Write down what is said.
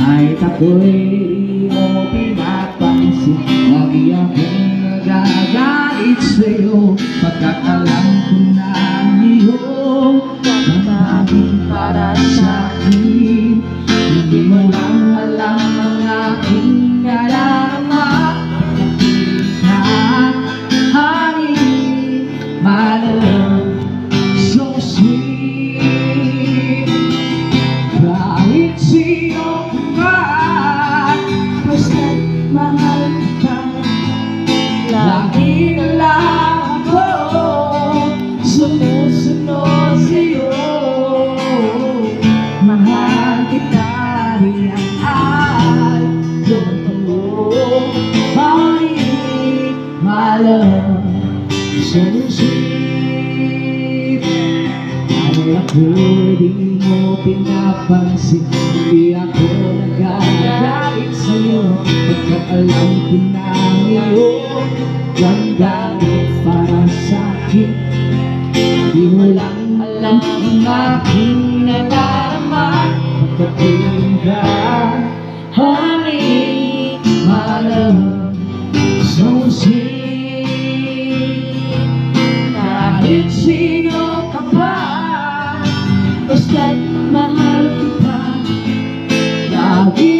Kahit ako'y di mo pinapansin, lagi akong nagagalit sa'yo. Pagkakalam ko na iyong mamahal para sa'kin. Hindi mo lang alam ang aking nalalaman. Nakikinig ka, honey, my love, so sweet. Kahit sino ka, basta't mahal kita. Lagi na lang ako sumusunod sa'yo. Mahal kita, riyan ay totoo. Honey, my love, so sweet. Kahit ako di mo pinapansin, hindi ako nagagalit sa'yo. Pagkat alam ko na iyong gandang para sa'kin. Di mo lang alam ang aking nalalaman. Pagkapiling ka, honey, my love, so sweet. Kahit sino ka pa, basta't mahal kita. Lagi